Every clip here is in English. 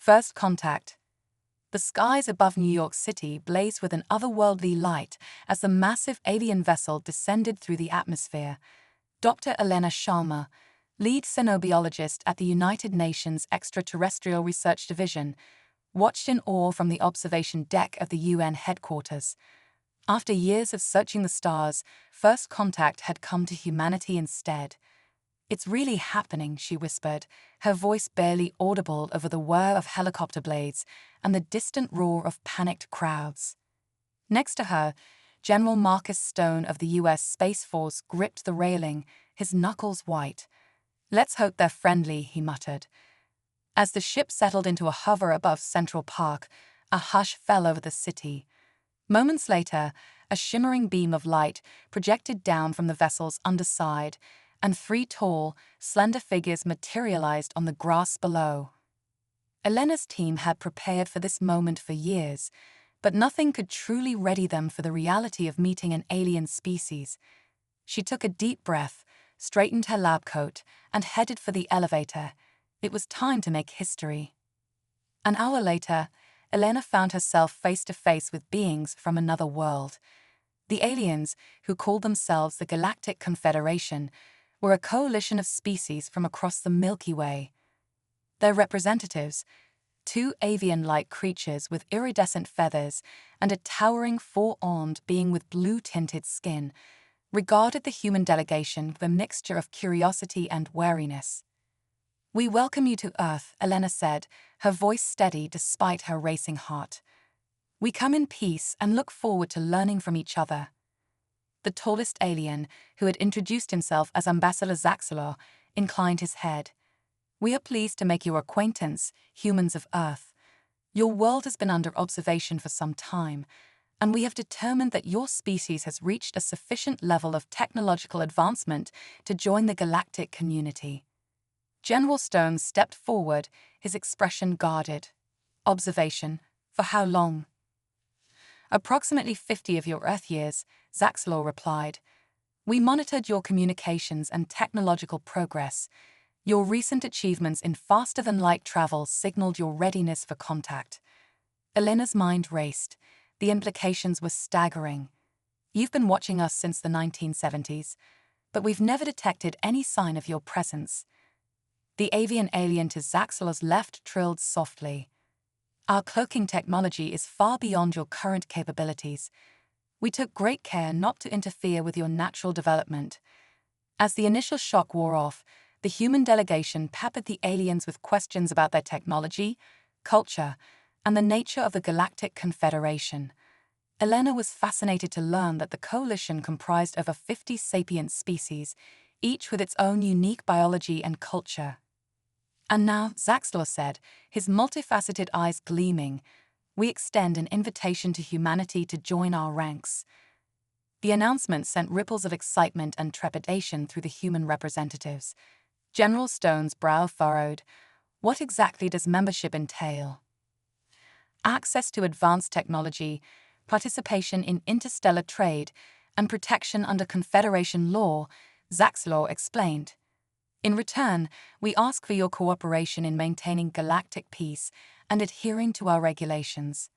First contact. The skies above New York City blazed with an otherworldly light as the massive alien vessel descended through the atmosphere. Dr. Elena Sharma, lead xenobiologist at the United Nations Extraterrestrial Research Division, watched in awe from the observation deck of the UN headquarters. After years of searching the stars, first contact had come to humanity instead. "It's really happening," she whispered, her voice barely audible over the whir of helicopter blades and the distant roar of panicked crowds. Next to her, General Marcus Stone of the U.S. Space Force gripped the railing, his knuckles white. "Let's hope they're friendly," he muttered. As the ship settled into a hover above Central Park, a hush fell over the city. Moments later, a shimmering beam of light projected down from the vessel's underside, and 3 tall, slender figures materialized on the grass below. Elena's team had prepared for this moment for years, but nothing could truly ready them for the reality of meeting an alien species. She took a deep breath, straightened her lab coat, and headed for the elevator. It was time to make history. An hour later, Elena found herself face to face with beings from another world. The aliens, who called themselves the Galactic Confederation, were a coalition of species from across the Milky Way. Their representatives, 2 avian-like creatures with iridescent feathers and a towering 4-armed being with blue-tinted skin, regarded the human delegation with a mixture of curiosity and wariness. "We welcome you to Earth," Elena said, her voice steady despite her racing heart. "We come in peace and look forward to learning from each other." The tallest alien, who had introduced himself as Ambassador Zaxelor, inclined his head. "We are pleased to make your acquaintance, humans of Earth. Your world has been under observation for some time, and we have determined that your species has reached a sufficient level of technological advancement to join the galactic community." General Stone stepped forward, his expression guarded. "Observation? For how long?" "Approximately 50 of your Earth years," Zaxelor replied. "We monitored your communications and technological progress. Your recent achievements in faster-than-light travel signaled your readiness for contact." Elena's mind raced. The implications were staggering. "You've been watching us since the 1970s, but we've never detected any sign of your presence." The avian alien to Zaxelor's left trilled softly. "Our cloaking technology is far beyond your current capabilities. We took great care not to interfere with your natural development." As the initial shock wore off, the human delegation peppered the aliens with questions about their technology, culture, and the nature of the Galactic Confederation. Elena was fascinated to learn that the coalition comprised over 50 sapient species, each with its own unique biology and culture. "And now," Zaxelor said, his multifaceted eyes gleaming, "we extend an invitation to humanity to join our ranks." The announcement sent ripples of excitement and trepidation through the human representatives. General Stone's brow furrowed. "What exactly does membership entail?" "Access to advanced technology, participation in interstellar trade, and protection under Confederation law," Zaxelor explained. "In return, we ask for your cooperation in maintaining galactic peace and adhering to our regulations."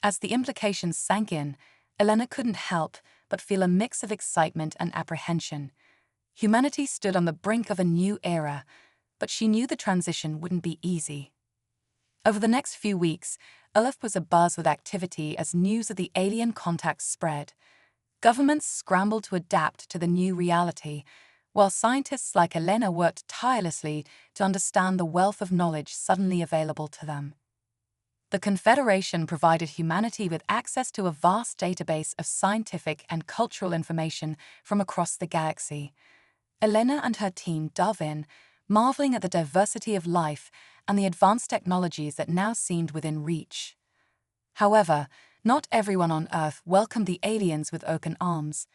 As the implications sank in, Elena couldn't help but feel a mix of excitement and apprehension. Humanity stood on the brink of a new era, but she knew the transition wouldn't be easy. Over the next few weeks, Earth was abuzz with activity as news of the alien contacts spread. Governments scrambled to adapt to the new reality, while scientists like Elena worked tirelessly to understand the wealth of knowledge suddenly available to them. The Confederation provided humanity with access to a vast database of scientific and cultural information from across the galaxy. Elena and her team dove in, marveling at the diversity of life and the advanced technologies that now seemed within reach. However, not everyone on Earth welcomed the aliens with open arms.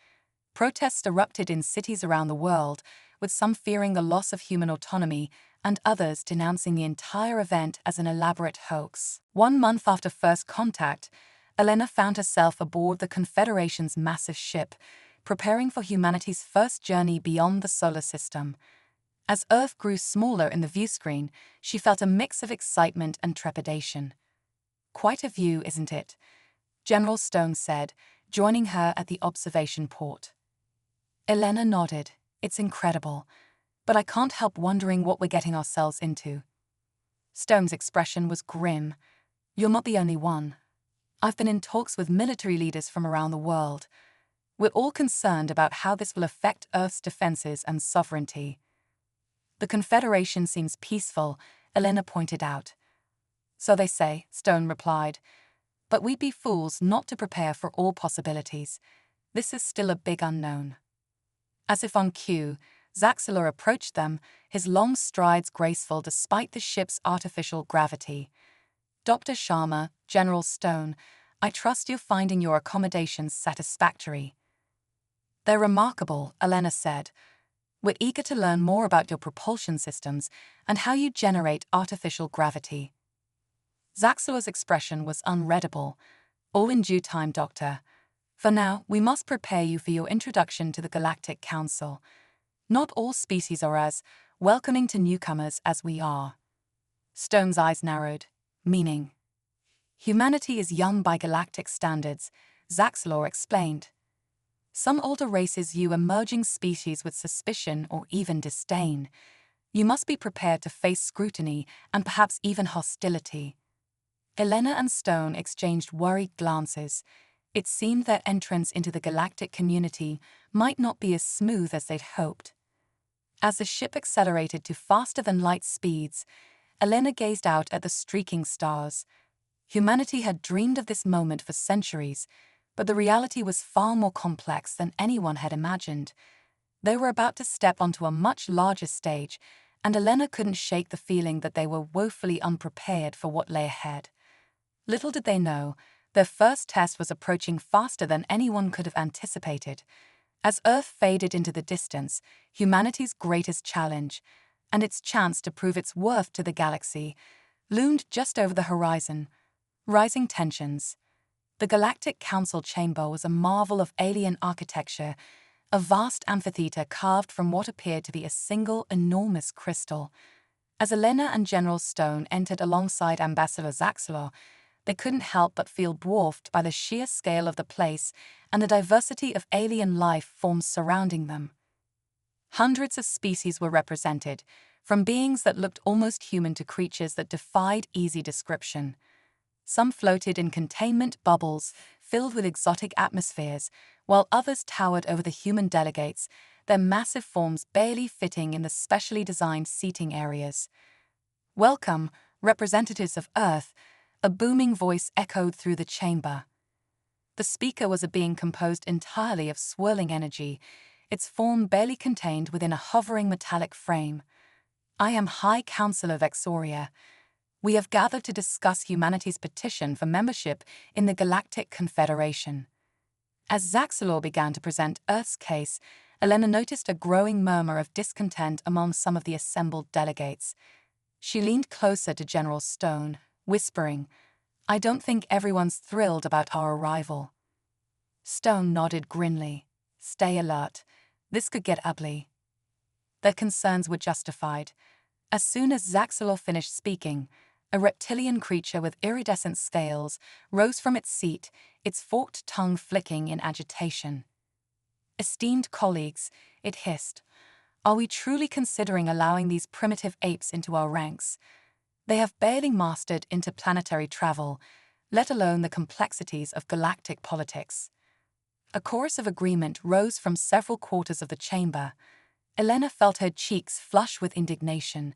Protests erupted in cities around the world, with some fearing the loss of human autonomy and others denouncing the entire event as an elaborate hoax. 1 month after first contact, Elena found herself aboard the Confederation's massive ship, preparing for humanity's first journey beyond the solar system. As Earth grew smaller in the viewscreen, she felt a mix of excitement and trepidation. "Quite a view, isn't it?" General Stone said, joining her at the observation port. Elena nodded. "It's incredible, but I can't help wondering what we're getting ourselves into." Stone's expression was grim. "You're not the only one. I've been in talks with military leaders from around the world. We're all concerned about how this will affect Earth's defenses and sovereignty." "The Confederation seems peaceful," Elena pointed out. "So they say," Stone replied. "But we'd be fools not to prepare for all possibilities. This is still a big unknown." As if on cue, Zaxelor approached them, his long strides graceful despite the ship's artificial gravity. "Dr. Sharma, General Stone, I trust you're finding your accommodations satisfactory." "They're remarkable," Elena said. "We're eager to learn more about your propulsion systems and how you generate artificial gravity." Zaxelor's expression was unreadable. "All in due time, Doctor. For now, we must prepare you for your introduction to the Galactic Council. Not all species are as welcoming to newcomers as we are." Stone's eyes narrowed. "Meaning?" "Humanity is young by galactic standards," Zaxelor explained. "Some older races view emerging species with suspicion or even disdain. You must be prepared to face scrutiny and perhaps even hostility." Elena and Stone exchanged worried glances. It seemed their entrance into the galactic community might not be as smooth as they'd hoped. As the ship accelerated to faster-than-light speeds, Elena gazed out at the streaking stars. Humanity had dreamed of this moment for centuries, but the reality was far more complex than anyone had imagined. They were about to step onto a much larger stage, and Elena couldn't shake the feeling that they were woefully unprepared for what lay ahead. Little did they know, their first test was approaching faster than anyone could have anticipated. As Earth faded into the distance, humanity's greatest challenge, and its chance to prove its worth to the galaxy, loomed just over the horizon. Rising tensions. The Galactic Council chamber was a marvel of alien architecture, a vast amphitheater carved from what appeared to be a single enormous crystal. As Elena and General Stone entered alongside Ambassador Zaxelor, they couldn't help but feel dwarfed by the sheer scale of the place and the diversity of alien life forms surrounding them. Hundreds of species were represented, from beings that looked almost human to creatures that defied easy description. Some floated in containment bubbles filled with exotic atmospheres, while others towered over the human delegates, their massive forms barely fitting in the specially designed seating areas. "Welcome, representatives of Earth," a booming voice echoed through the chamber. The speaker was a being composed entirely of swirling energy, its form barely contained within a hovering metallic frame. "I am High Counselor Vexoria. We have gathered to discuss humanity's petition for membership in the Galactic Confederation." As Zaxelor began to present Earth's case, Elena noticed a growing murmur of discontent among some of the assembled delegates. She leaned closer to General Stone, whispering, "I don't think everyone's thrilled about our arrival." Stone nodded grimly. "Stay alert. This could get ugly." Their concerns were justified. As soon as Zaxelor finished speaking, a reptilian creature with iridescent scales rose from its seat, its forked tongue flicking in agitation. "Esteemed colleagues," it hissed, "are we truly considering allowing these primitive apes into our ranks? They have barely mastered interplanetary travel, let alone the complexities of galactic politics." A chorus of agreement rose from several quarters of the chamber. Elena felt her cheeks flush with indignation,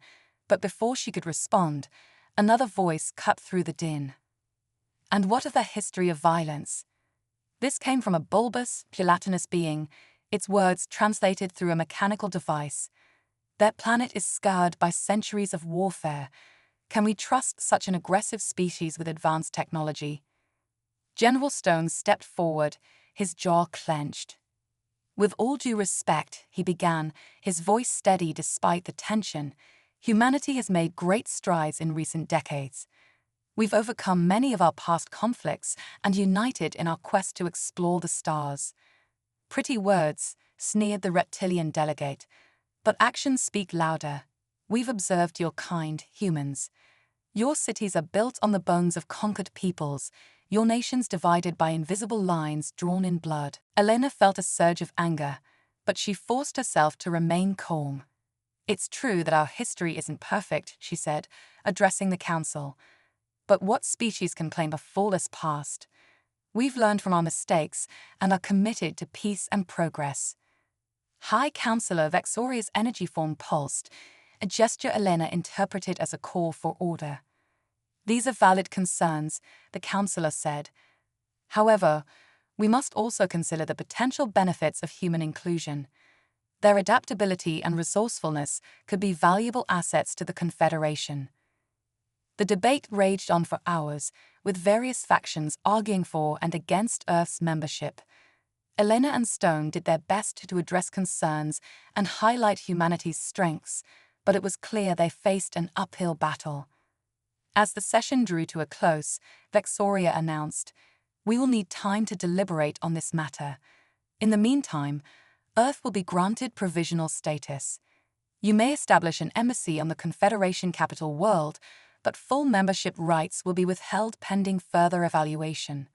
but before she could respond, another voice cut through the din. "And what of their history of violence?" This came from a bulbous, gelatinous being, its words translated through a mechanical device. "Their planet is scarred by centuries of warfare. Can we trust such an aggressive species with advanced technology?" General Stone stepped forward, his jaw clenched. "With all due respect," he began, his voice steady despite the tension, "humanity has made great strides in recent decades. We've overcome many of our past conflicts and united in our quest to explore the stars." "Pretty words," sneered the reptilian delegate. But actions speak louder. We've observed your kind, humans. Your cities are built on the bones of conquered peoples, your nations divided by invisible lines drawn in blood. Elena felt a surge of anger, but she forced herself to remain calm. It's true that our history isn't perfect, she said, addressing the council. But what species can claim a flawless past? We've learned from our mistakes and are committed to peace and progress. High Councillor Vexoria's energy form pulsed, a gesture Elena interpreted as a call for order. These are valid concerns, the councillor said. However, we must also consider the potential benefits of human inclusion. Their adaptability and resourcefulness could be valuable assets to the Confederation. The debate raged on for hours, with various factions arguing for and against Earth's membership. Elena and Stone did their best to address concerns and highlight humanity's strengths, but it was clear they faced an uphill battle. As the session drew to a close, Vexoria announced, "We will need time to deliberate on this matter. In the meantime, Earth will be granted provisional status. You may establish an embassy on the Confederation capital world, but full membership rights will be withheld pending further evaluation."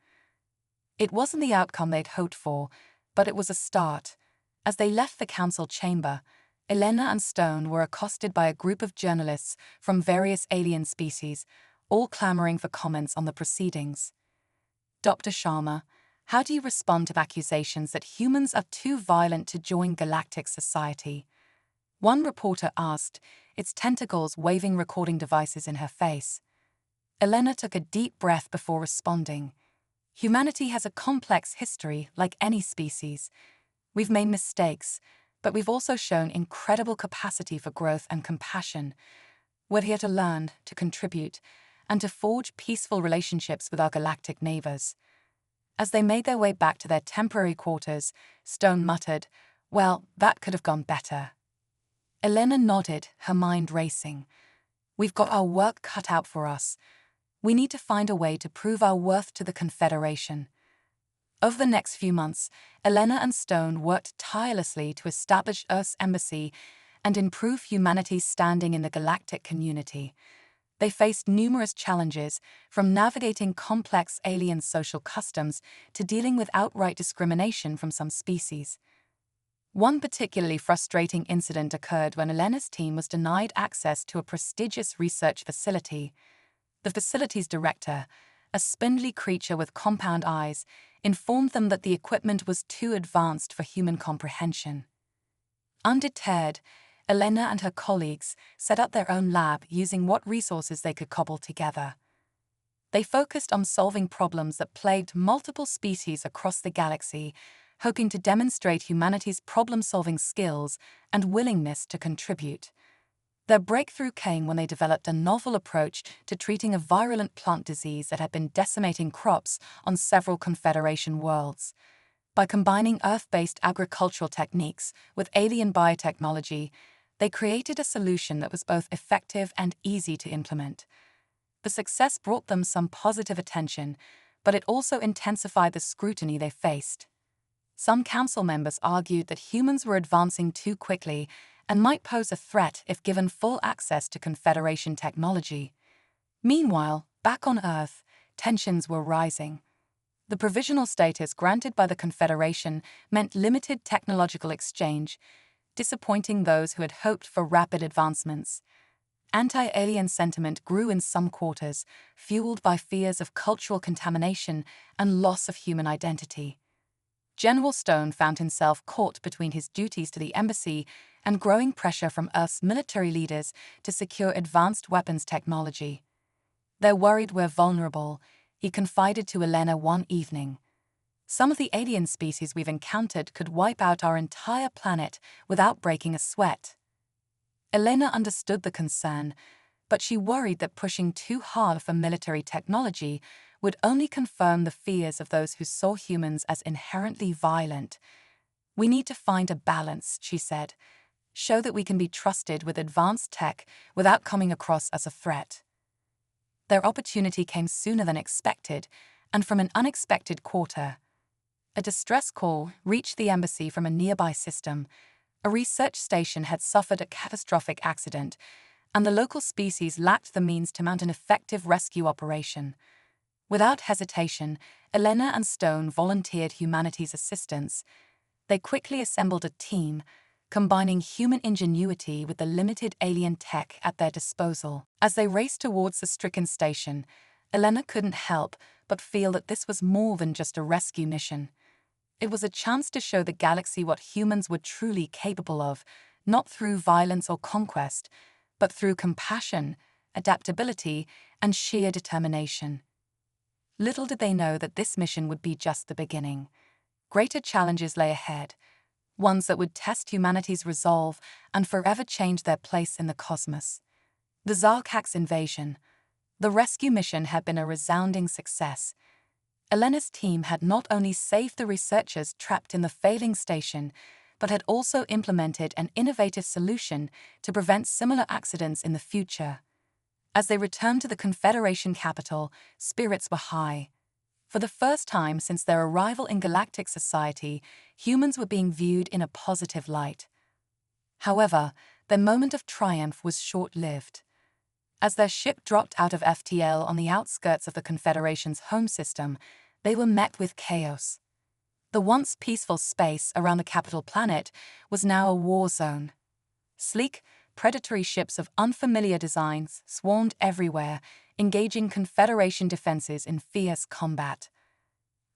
It wasn't the outcome they'd hoped for, but it was a start. As they left the council chamber, Elena and Stone were accosted by a group of journalists from various alien species, all clamoring for comments on the proceedings. "Dr. Sharma, how do you respond to accusations that humans are too violent to join galactic society?" One reporter asked, its tentacles waving recording devices in her face. Elena took a deep breath before responding. "Humanity has a complex history like any species. We've made mistakes, but we've also shown incredible capacity for growth and compassion. We're here to learn, to contribute, and to forge peaceful relationships with our galactic neighbors." As they made their way back to their temporary quarters, Stone muttered, "Well, that could have gone better." Elena nodded, her mind racing. "We've got our work cut out for us. We need to find a way to prove our worth to the Confederation." Over the next few months, Elena and Stone worked tirelessly to establish Earth's embassy and improve humanity's standing in the galactic community. They faced numerous challenges, from navigating complex alien social customs to dealing with outright discrimination from some species. One particularly frustrating incident occurred when Elena's team was denied access to a prestigious research facility. The facility's director, a spindly creature with compound eyes, informed them that the equipment was too advanced for human comprehension. Undeterred, Elena and her colleagues set up their own lab using what resources they could cobble together. They focused on solving problems that plagued multiple species across the galaxy, hoping to demonstrate humanity's problem-solving skills and willingness to contribute. Their breakthrough came when they developed a novel approach to treating a virulent plant disease that had been decimating crops on several Confederation worlds. By combining Earth-based agricultural techniques with alien biotechnology, they created a solution that was both effective and easy to implement. The success brought them some positive attention, but it also intensified the scrutiny they faced. Some council members argued that humans were advancing too quickly and might pose a threat if given full access to Confederation technology. Meanwhile, back on Earth, tensions were rising. The provisional status granted by the Confederation meant limited technological exchange, disappointing those who had hoped for rapid advancements. Anti-alien sentiment grew in some quarters, fueled by fears of cultural contamination and loss of human identity. General Stone found himself caught between his duties to the embassy and growing pressure from Earth's military leaders to secure advanced weapons technology. "They're worried we're vulnerable," he confided to Elena one evening. "Some of the alien species we've encountered could wipe out our entire planet without breaking a sweat." Elena understood the concern, but she worried that pushing too hard for military technology would only confirm the fears of those who saw humans as inherently violent. "We need to find a balance," she said. "Show that we can be trusted with advanced tech without coming across as a threat." Their opportunity came sooner than expected, and from an unexpected quarter. A distress call reached the embassy from a nearby system, A research station had suffered a catastrophic accident, and the local species lacked the means to mount an effective rescue operation. Without hesitation, Elena and Stone volunteered humanity's assistance. They quickly assembled a team, combining human ingenuity with the limited alien tech at their disposal. As they raced towards the stricken station, Elena couldn't help but feel that this was more than just a rescue mission. It was a chance to show the galaxy what humans were truly capable of, not through violence or conquest, but through compassion, adaptability, and sheer determination. Little did they know that this mission would be just the beginning. Greater challenges lay ahead, ones that would test humanity's resolve and forever change their place in the cosmos. The Zarkax invasion. The rescue mission had been a resounding success. Elena's team had not only saved the researchers trapped in the failing station, but had also implemented an innovative solution to prevent similar accidents in the future. As they returned to the Confederation capital, spirits were high. For the first time since their arrival in galactic society, humans were being viewed in a positive light. However, their moment of triumph was short-lived. As their ship dropped out of FTL on the outskirts of the Confederation's home system, they were met with chaos. The once peaceful space around the capital planet was now a war zone. Sleek, predatory ships of unfamiliar designs swarmed everywhere, engaging Confederation defenses in fierce combat.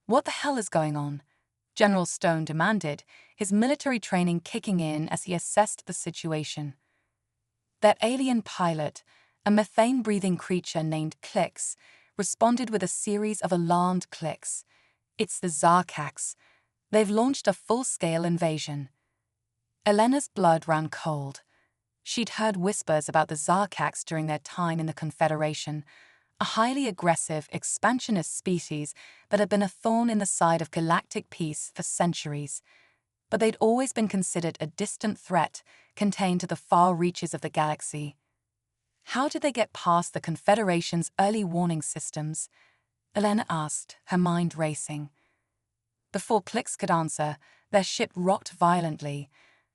"What the hell is going on?" General Stone demanded, his military training kicking in as he assessed the situation. That alien pilot, a methane-breathing creature named Clicks, responded with a series of alarmed clicks. "It's the Zarkax. They've launched a full-scale invasion." Elena's blood ran cold. She'd heard whispers about the Zarkax during their time in the Confederation, a highly aggressive, expansionist species that had been a thorn in the side of galactic peace for centuries. But they'd always been considered a distant threat, contained to the far reaches of the galaxy. How did they get past the Confederation's early warning systems? Elena asked, her mind racing. Before Clicks could answer, their ship rocked violently.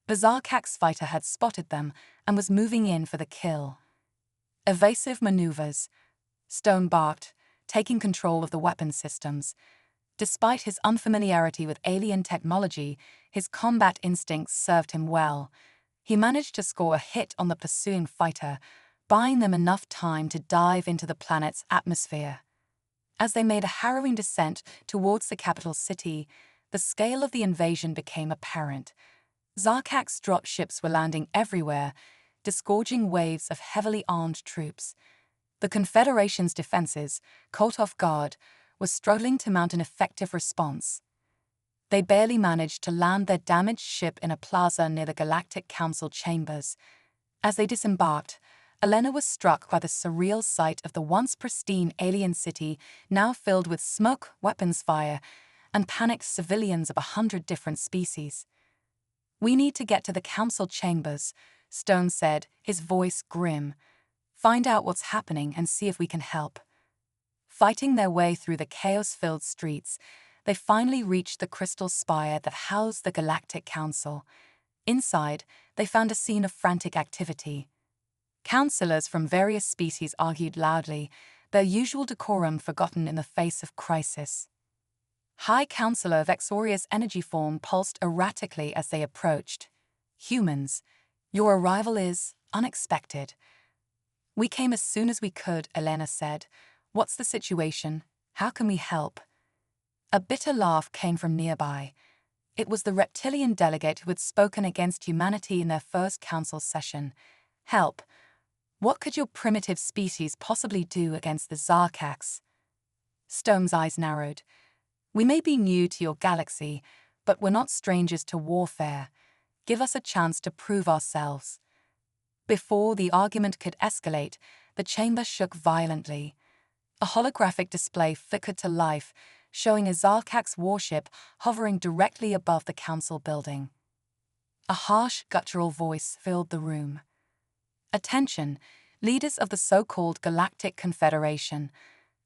The Zarkax fighter had spotted them and was moving in for the kill. "Evasive maneuvers," Stone barked, taking control of the weapon systems. Despite his unfamiliarity with alien technology, his combat instincts served him well. He managed to score a hit on the pursuing fighter, buying them enough time to dive into the planet's atmosphere. As they made a harrowing descent towards the capital city, the scale of the invasion became apparent. Zarkax dropships were landing everywhere, disgorging waves of heavily armed troops. The Confederation's defenses, caught off guard, were struggling to mount an effective response. They barely managed to land their damaged ship in a plaza near the Galactic Council chambers. As they disembarked, Elena was struck by the surreal sight of the once pristine alien city now filled with smoke, weapons fire, and panicked civilians of 100 different species. "We need to get to the council chambers," Stone said, his voice grim. "Find out what's happening and see if we can help." Fighting their way through the chaos-filled streets, they finally reached the crystal spire that housed the Galactic Council. Inside, they found a scene of frantic activity. Councillors from various species argued loudly, their usual decorum forgotten in the face of crisis. High Councillor Vexoria's energy form pulsed erratically as they approached. "Humans, your arrival is unexpected." "We came as soon as we could," Elena said. "What's the situation? How can we help?" A bitter laugh came from nearby. It was the reptilian delegate who had spoken against humanity in their first council session. "Help? What could your primitive species possibly do against the Zarkax?" Stone's eyes narrowed. "We may be new to your galaxy, but we're not strangers to warfare. Give us a chance to prove ourselves." Before the argument could escalate, the chamber shook violently. A holographic display flickered to life, showing a Zarkax warship hovering directly above the council building. A harsh, guttural voice filled the room. "Attention, leaders of the so-called Galactic Confederation.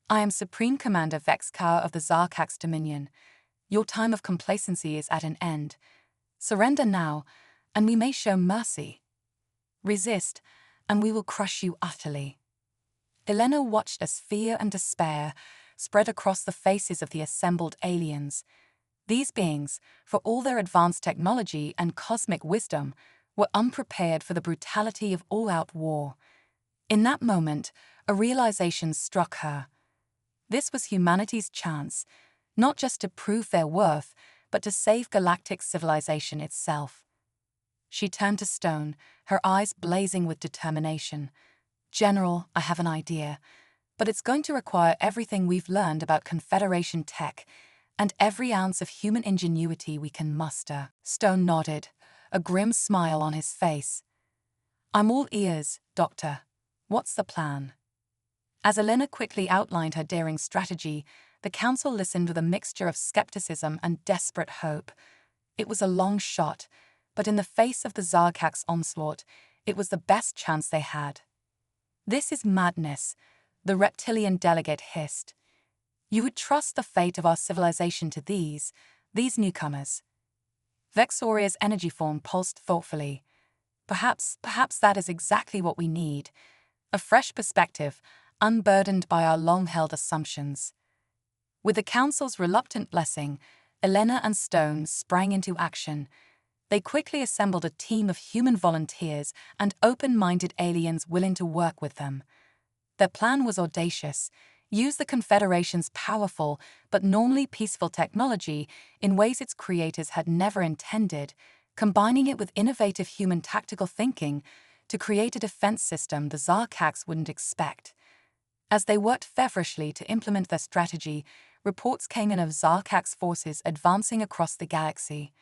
I am Supreme Commander Vexkar of the Zarkax Dominion. Your time of complacency is at an end. Surrender now, and we may show mercy. Resist, and we will crush you utterly." Elena watched as fear and despair spread across the faces of the assembled aliens. These beings, for all their advanced technology and cosmic wisdom, were unprepared for the brutality of all-out war. In that moment, a realization struck her. This was humanity's chance, not just to prove their worth, but to save galactic civilization itself. She turned to Stone, her eyes blazing with determination. "General, I have an idea, but it's going to require everything we've learned about Confederation tech and every ounce of human ingenuity we can muster." Stone nodded, a grim smile on his face. "I'm all ears, Doctor. What's the plan?" As Elena quickly outlined her daring strategy, the Council listened with a mixture of skepticism and desperate hope. It was a long shot, but in the face of the Zarkak's onslaught, it was the best chance they had. "This is madness," the reptilian delegate hissed. "You would trust the fate of our civilization to these newcomers." Vexoria's energy form pulsed thoughtfully. Perhaps that is exactly what we need. A fresh perspective, unburdened by our long-held assumptions. With the Council's reluctant blessing, Elena and Stone sprang into action. They quickly assembled a team of human volunteers and open-minded aliens willing to work with them. Their plan was audacious: use the Confederation's powerful but normally peaceful technology in ways its creators had never intended, combining it with innovative human tactical thinking to create a defense system the Zarkaks wouldn't expect. As they worked feverishly to implement their strategy, reports came in of Zarkak's forces advancing across the galaxy.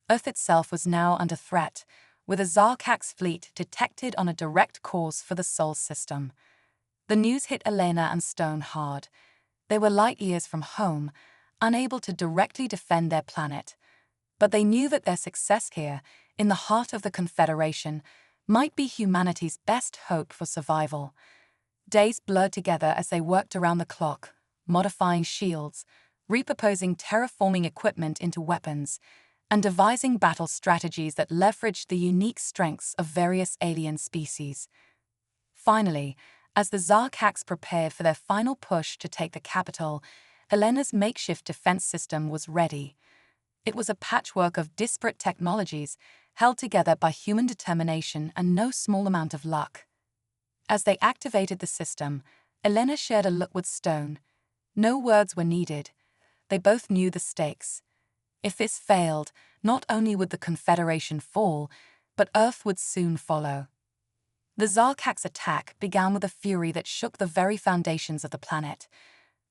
Earth itself was now under threat, with a Zarkak's fleet detected on a direct course for the Sol system. The news hit Elena and Stone hard. They were light years from home, unable to directly defend their planet. But they knew that their success here, in the heart of the Confederation, might be humanity's best hope for survival. Days blurred together as they worked around the clock, modifying shields, repurposing terraforming equipment into weapons, and devising battle strategies that leveraged the unique strengths of various alien species. Finally, as the Zarkaks prepared for their final push to take the capital, Elena's makeshift defense system was ready. It was a patchwork of disparate technologies, held together by human determination and no small amount of luck. As they activated the system, Elena shared a look with Stone. No words were needed. They both knew the stakes. If this failed, not only would the Confederation fall, but Earth would soon follow. The Zarkak's attack began with a fury that shook the very foundations of the planet.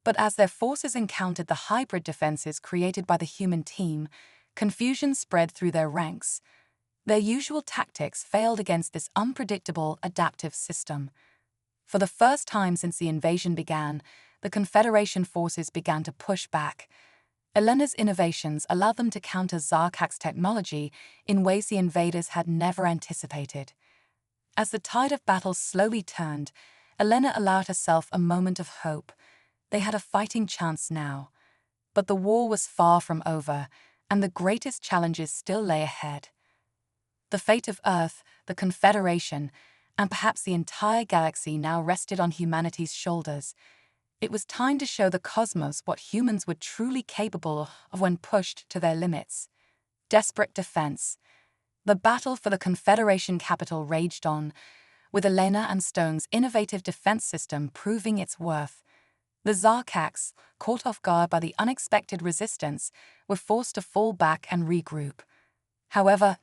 But as their forces encountered the hybrid defenses created by the human team, confusion spread through their ranks. Their usual tactics failed against this unpredictable, adaptive system. For the first time since the invasion began, the Confederation forces began to push back. Elena's innovations allowed them to counter Zarkak's technology in ways the invaders had never anticipated. As the tide of battle slowly turned, Elena allowed herself a moment of hope. They had a fighting chance now. But the war was far from over, and the greatest challenges still lay ahead. The fate of Earth, the Confederation, and perhaps the entire galaxy now rested on humanity's shoulders. It was time to show the cosmos what humans were truly capable of when pushed to their limits. Desperate defense. The battle for the Confederation capital raged on, with Elena and Stone's innovative defense system proving its worth. The Zarkaks, caught off guard by the unexpected resistance, were forced to fall back and regroup. However,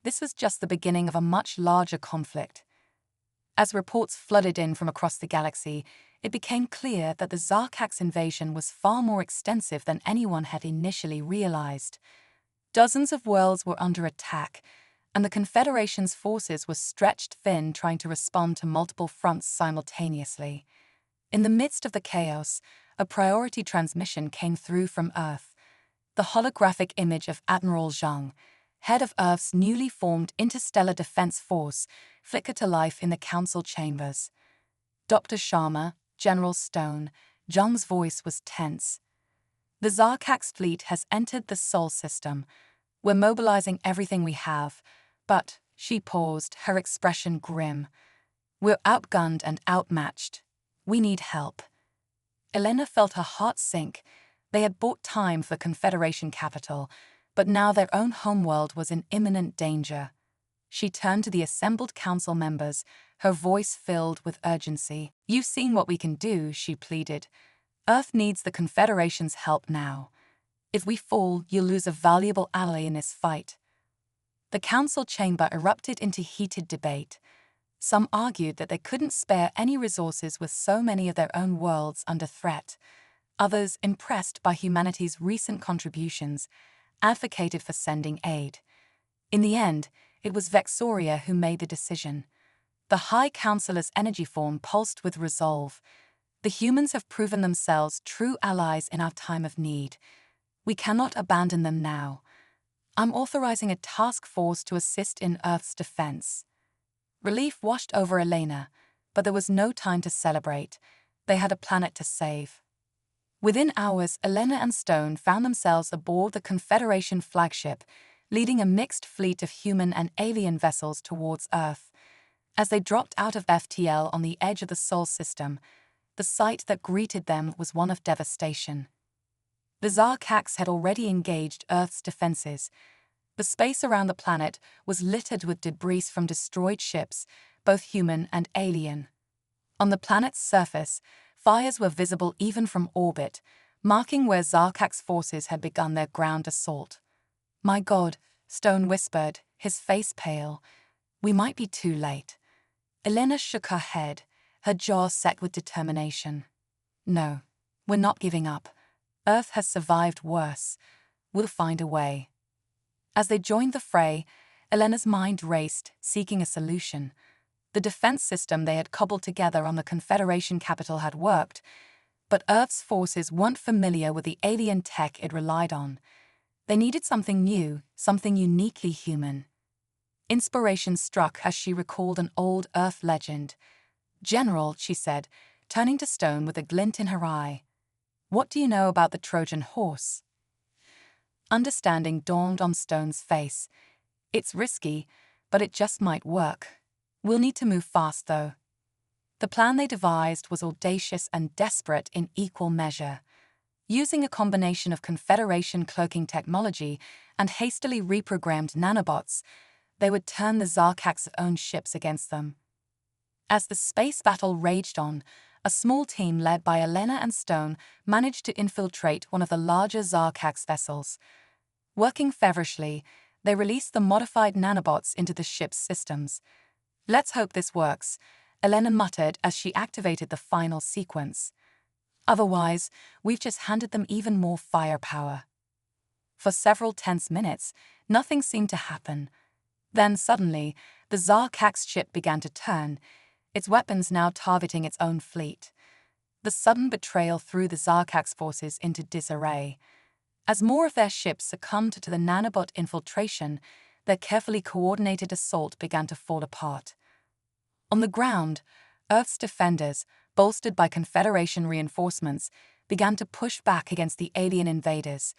this was just the beginning of a much larger conflict. As reports flooded in from across the galaxy, it became clear that the Zarkaks' invasion was far more extensive than anyone had initially realized. Dozens of worlds were under attack, and the Confederation's forces were stretched thin trying to respond to multiple fronts simultaneously. In the midst of the chaos, a priority transmission came through from Earth. The holographic image of Admiral Zhang, head of Earth's newly formed Interstellar Defense Force, flickered to life in the council chambers. Dr. Sharma, General Stone, Zhang's voice was tense. "The Zarkak's fleet has entered the Sol system. We're mobilizing everything we have, But she paused, her expression grim. "We're outgunned and outmatched. We need help." Elena felt her heart sink. They had bought time for the Confederation capital, but now their own homeworld was in imminent danger. She turned to the assembled council members, her voice filled with urgency. "You've seen what we can do," she pleaded. "Earth needs the Confederation's help now. If we fall, you'll lose a valuable ally in this fight." The council chamber erupted into heated debate. Some argued that they couldn't spare any resources with so many of their own worlds under threat. Others, impressed by humanity's recent contributions, advocated for sending aid. In the end, it was Vexoria who made the decision. The High Counselor's energy form pulsed with resolve. "The humans have proven themselves true allies in our time of need. We cannot abandon them now. I'm authorizing a task force to assist in Earth's defense." Relief washed over Elena, but there was no time to celebrate. They had a planet to save. Within hours, Elena and Stone found themselves aboard the Confederation flagship, leading a mixed fleet of human and alien vessels towards Earth. As they dropped out of FTL on the edge of the Sol system, the sight that greeted them was one of devastation. The Zarkax had already engaged Earth's defenses. The space around the planet was littered with debris from destroyed ships, both human and alien. On the planet's surface, fires were visible even from orbit, marking where Zarkax forces had begun their ground assault. "My God," Stone whispered, his face pale. "We might be too late." Elena shook her head, her jaw set with determination. "No, we're not giving up. Earth has survived worse. We'll find a way." As they joined the fray, Elena's mind raced, seeking a solution. The defense system they had cobbled together on the Confederation capital had worked, but Earth's forces weren't familiar with the alien tech it relied on. They needed something new, something uniquely human. Inspiration struck as she recalled an old Earth legend. "General," she said, turning to Stone with a glint in her eye, "what do you know about the Trojan horse?" Understanding dawned on Stone's face. "It's risky, but it just might work. We'll need to move fast, though." The plan they devised was audacious and desperate in equal measure. Using a combination of Confederation cloaking technology and hastily reprogrammed nanobots, they would turn the Zarkax's own ships against them. As the space battle raged on, a small team led by Elena and Stone managed to infiltrate one of the larger Zarkax vessels. Working feverishly, they released the modified nanobots into the ship's systems. "Let's hope this works," Elena muttered as she activated the final sequence. "Otherwise, we've just handed them even more firepower." For several tense minutes, nothing seemed to happen. Then suddenly, the Zarkax ship began to turn, its weapons now targeting its own fleet. The sudden betrayal threw the Zarkax forces into disarray. As more of their ships succumbed to the nanobot infiltration, their carefully coordinated assault began to fall apart. On the ground, Earth's defenders, bolstered by Confederation reinforcements, began to push back against the alien invaders.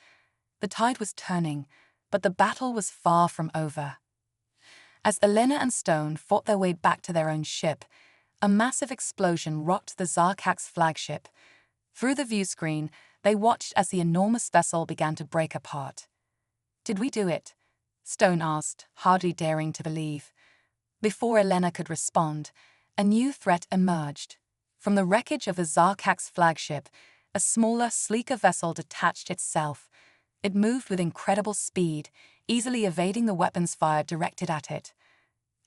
The tide was turning, but the battle was far from over. As Elena and Stone fought their way back to their own ship, a massive explosion rocked the Zarkax flagship. Through the viewscreen, they watched as the enormous vessel began to break apart. "Did we do it?" Stone asked, hardly daring to believe. Before Elena could respond, a new threat emerged. From the wreckage of the Zarkax flagship, a smaller, sleeker vessel detached itself. It moved with incredible speed, easily evading the weapons fire directed at it.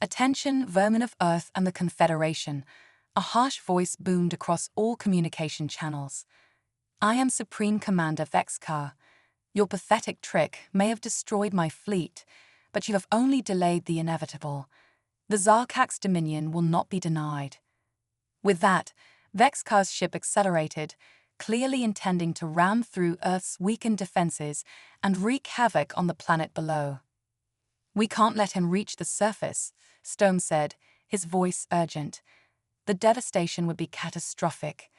"Attention, vermin of Earth and the Confederation," a harsh voice boomed across all communication channels. "I am Supreme Commander Vexkar. Your pathetic trick may have destroyed my fleet, but you have only delayed the inevitable. The Zarkax Dominion will not be denied." With that, Vexkar's ship accelerated, clearly intending to ram through Earth's weakened defenses and wreak havoc on the planet below. "We can't let him reach the surface," Stone said, his voice urgent. "The devastation would be catastrophic."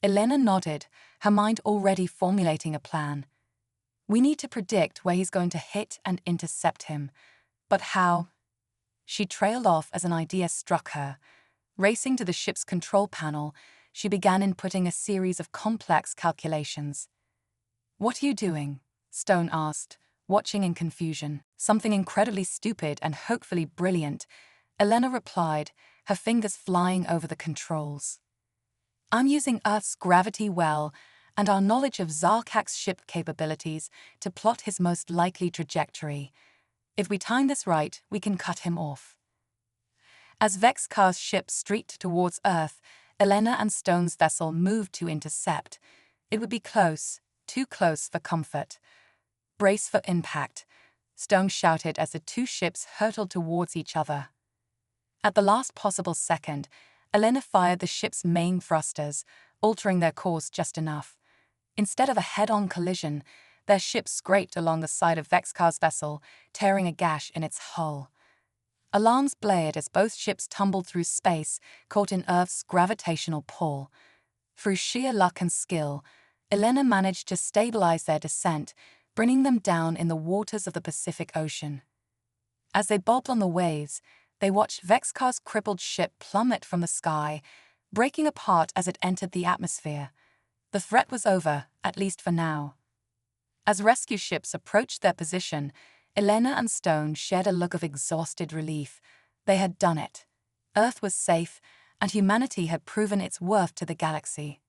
Elena nodded, her mind already formulating a plan. "We need to predict where he's going to hit and intercept him. But how? She trailed off as an idea struck her. Racing to the ship's control panel, she began inputting a series of complex calculations. "What are you doing?" Stone asked, watching in confusion. "Something incredibly stupid and hopefully brilliant," Elena replied, her fingers flying over the controls. "I'm using Earth's gravity well and our knowledge of Zarkak's ship capabilities to plot his most likely trajectory. If we time this right, we can cut him off." As Vexkar's ship streaked towards Earth, Elena and Stone's vessel moved to intercept. It would be close, too close for comfort. "Brace for impact," Stone shouted as the two ships hurtled towards each other. At the last possible second, Elena fired the ship's main thrusters, altering their course just enough. Instead of a head-on collision, their ship scraped along the side of Vexkar's vessel, tearing a gash in its hull. Alarms blared as both ships tumbled through space, caught in Earth's gravitational pull. Through sheer luck and skill, Elena managed to stabilize their descent, bringing them down in the waters of the Pacific Ocean. As they bobbed on the waves, they watched Vexkar's crippled ship plummet from the sky, breaking apart as it entered the atmosphere. The threat was over, at least for now. As rescue ships approached their position, Elena and Stone shared a look of exhausted relief. They had done it. Earth was safe, and humanity had proven its worth to the galaxy.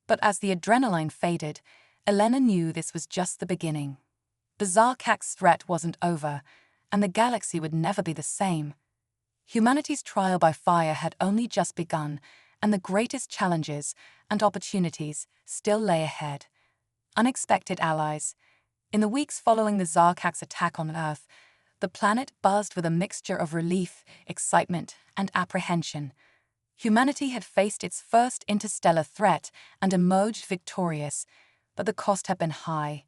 But as the adrenaline faded, Elena knew this was just the beginning. The Zarkak's threat wasn't over, and the galaxy would never be the same. Humanity's trial by fire had only just begun, and the greatest challenges and opportunities still lay ahead. Unexpected allies. In the weeks following the Zarkak's attack on Earth, the planet buzzed with a mixture of relief, excitement, and apprehension. Humanity had faced its first interstellar threat and emerged victorious, but the cost had been high.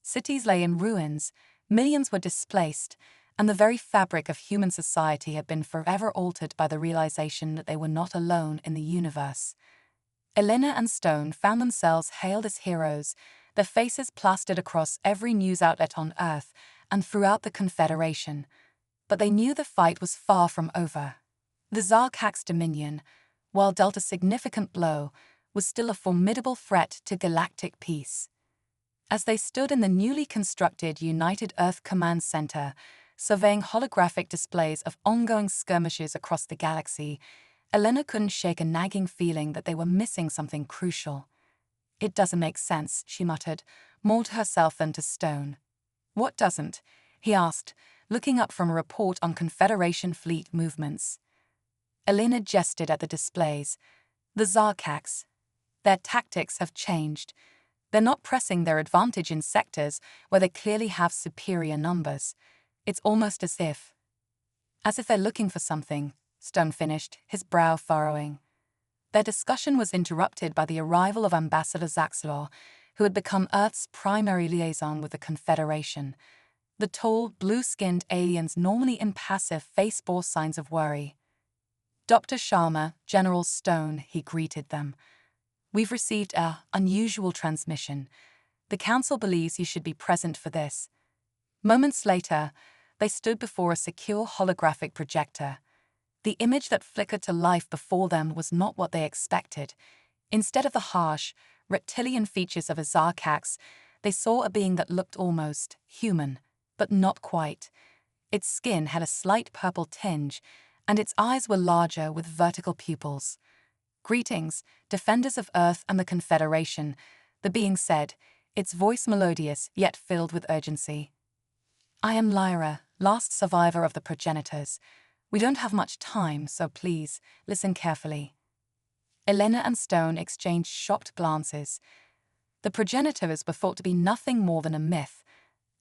Cities lay in ruins, millions were displaced, and the very fabric of human society had been forever altered by the realization that they were not alone in the universe. Elena and Stone found themselves hailed as heroes, their faces plastered across every news outlet on Earth and throughout the Confederation. But they knew the fight was far from over. The Zarkak's dominion, while dealt a significant blow, was still a formidable threat to galactic peace. As they stood in the newly constructed United Earth Command Center, surveying holographic displays of ongoing skirmishes across the galaxy, Elena couldn't shake a nagging feeling that they were missing something crucial. "It doesn't make sense," she muttered, more to herself than to Stone. "What doesn't?" he asked, looking up from a report on Confederation fleet movements. Elena gestured at the displays. "The Zarkaks. Their tactics have changed. They're not pressing their advantage in sectors where they clearly have superior numbers. It's almost as if they're looking for something," Stone finished, his brow furrowing. Their discussion was interrupted by the arrival of Ambassador Zaxlaw, who had become Earth's primary liaison with the Confederation. The tall, blue-skinned alien's normally impassive face bore signs of worry. "Dr. Sharma, General Stone," he greeted them. "We've received an unusual transmission. The Council believes you should be present for this." Moments later, they stood before a secure holographic projector. The image that flickered to life before them was not what they expected. Instead of the harsh, reptilian features of a Zarkaks, they saw a being that looked almost human, but not quite. Its skin had a slight purple tinge, and its eyes were larger with vertical pupils. "Greetings, defenders of Earth and the Confederation," the being said, its voice melodious yet filled with urgency. "I am Lyra, last survivor of the progenitors. We don't have much time, so please, listen carefully." Elena and Stone exchanged shocked glances. The progenitors were thought to be nothing more than a myth,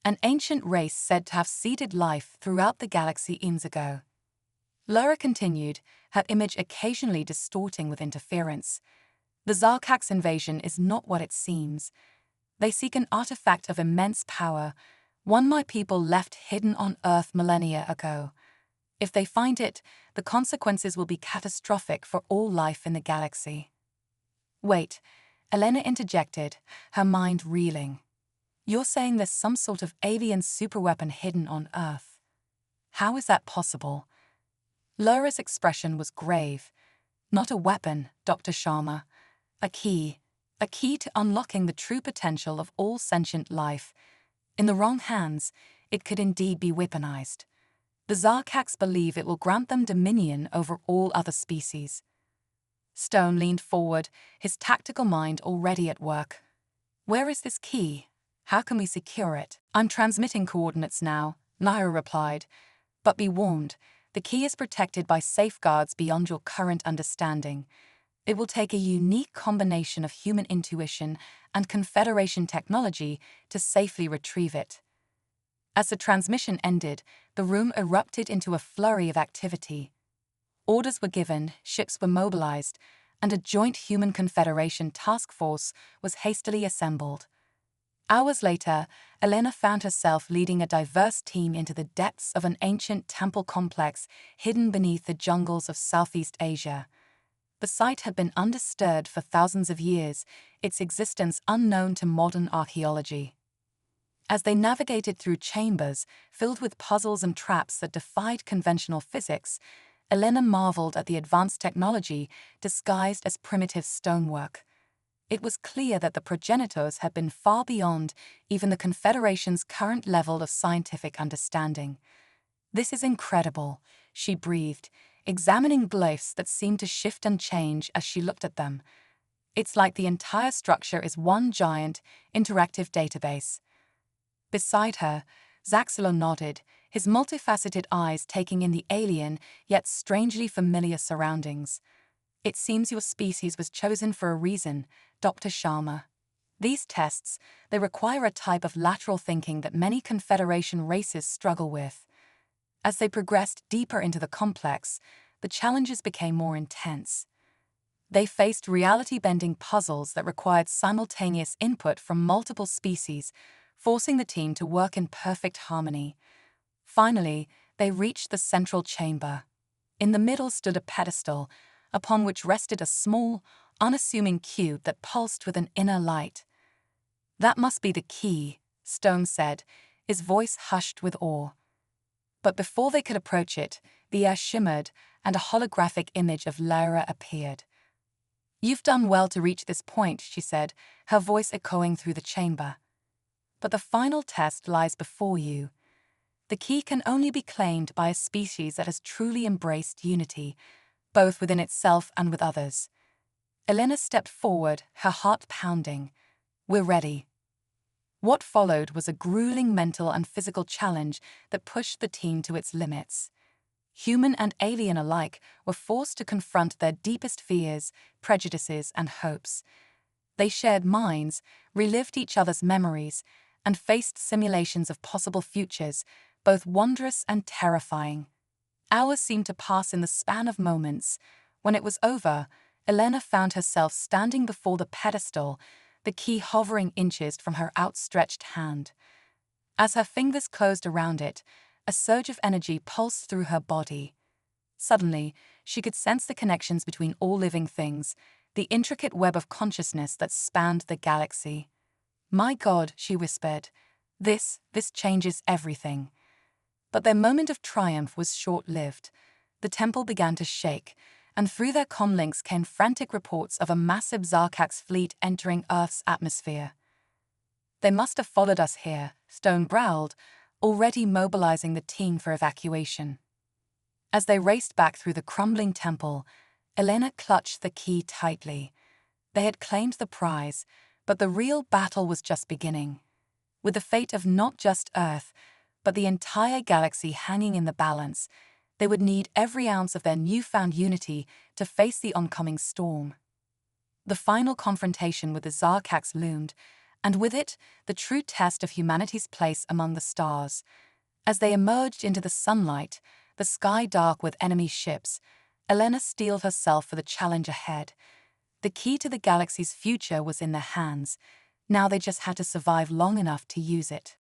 an ancient race said to have seeded life throughout the galaxy eons ago. Lyra continued, her image occasionally distorting with interference. "The Zarkak's invasion is not what it seems. They seek an artifact of immense power, one my people left hidden on Earth millennia ago. If they find it, the consequences will be catastrophic for all life in the galaxy." "Wait," Elena interjected, her mind reeling. "You're saying there's some sort of alien superweapon hidden on Earth?" How is that possible? Laura's expression was grave. Not a weapon, Dr. Sharma. A key. A key to unlocking the true potential of all sentient life. In the wrong hands, it could indeed be weaponized. The Zarkaks believe it will grant them dominion over all other species. Stone leaned forward, his tactical mind already at work. Where is this key? How can we secure it? I'm transmitting coordinates now, Naira replied. But be warned, the key is protected by safeguards beyond your current understanding. It will take a unique combination of human intuition and Confederation technology to safely retrieve it. As the transmission ended, the room erupted into a flurry of activity. Orders were given, ships were mobilized, and a joint Human Confederation task force was hastily assembled. Hours later, Elena found herself leading a diverse team into the depths of an ancient temple complex hidden beneath the jungles of Southeast Asia. The site had been undisturbed for thousands of years, its existence unknown to modern archaeology. As they navigated through chambers filled with puzzles and traps that defied conventional physics, Elena marveled at the advanced technology disguised as primitive stonework. It was clear that the progenitors had been far beyond even the Confederation's current level of scientific understanding. This is incredible, she breathed, examining glyphs that seemed to shift and change as she looked at them. It's like the entire structure is one giant, interactive database. Beside her, Zaxilo nodded, his multifaceted eyes taking in the alien yet strangely familiar surroundings. It seems your species was chosen for a reason, Dr. Sharma. These tests, they require a type of lateral thinking that many Confederation races struggle with. As they progressed deeper into the complex, the challenges became more intense. They faced reality-bending puzzles that required simultaneous input from multiple species, forcing the team to work in perfect harmony. Finally, they reached the central chamber. In the middle stood a pedestal, upon which rested a small, unassuming cube that pulsed with an inner light. That must be the key, Stone said, his voice hushed with awe. But before they could approach it, the air shimmered and a holographic image of Lyra appeared. You've done well to reach this point, she said, her voice echoing through the chamber. But the final test lies before you. The key can only be claimed by a species that has truly embraced unity, both within itself and with others. Elena stepped forward, her heart pounding. We're ready. What followed was a grueling mental and physical challenge that pushed the team to its limits. Human and alien alike were forced to confront their deepest fears, prejudices, and hopes. They shared minds, relived each other's memories, and faced simulations of possible futures, both wondrous and terrifying. Hours seemed to pass in the span of moments. When it was over, Elena found herself standing before the pedestal, the key hovering inches from her outstretched hand. As her fingers closed around it, a surge of energy pulsed through her body. Suddenly, she could sense the connections between all living things, the intricate web of consciousness that spanned the galaxy. My God, she whispered, this changes everything. But their moment of triumph was short-lived. The temple began to shake, and through their comlinks came frantic reports of a massive Zarkaks fleet entering Earth's atmosphere. They must have followed us here, Stone growled, already mobilizing the team for evacuation. As they raced back through the crumbling temple, Elena clutched the key tightly. They had claimed the prize, but the real battle was just beginning. With the fate of not just Earth, but the entire galaxy hanging in the balance, they would need every ounce of their newfound unity to face the oncoming storm. The final confrontation with the Zarkaks loomed, and with it, the true test of humanity's place among the stars. As they emerged into the sunlight, the sky dark with enemy ships, Elena steeled herself for the challenge ahead. The key to the galaxy's future was in their hands. Now they just had to survive long enough to use it.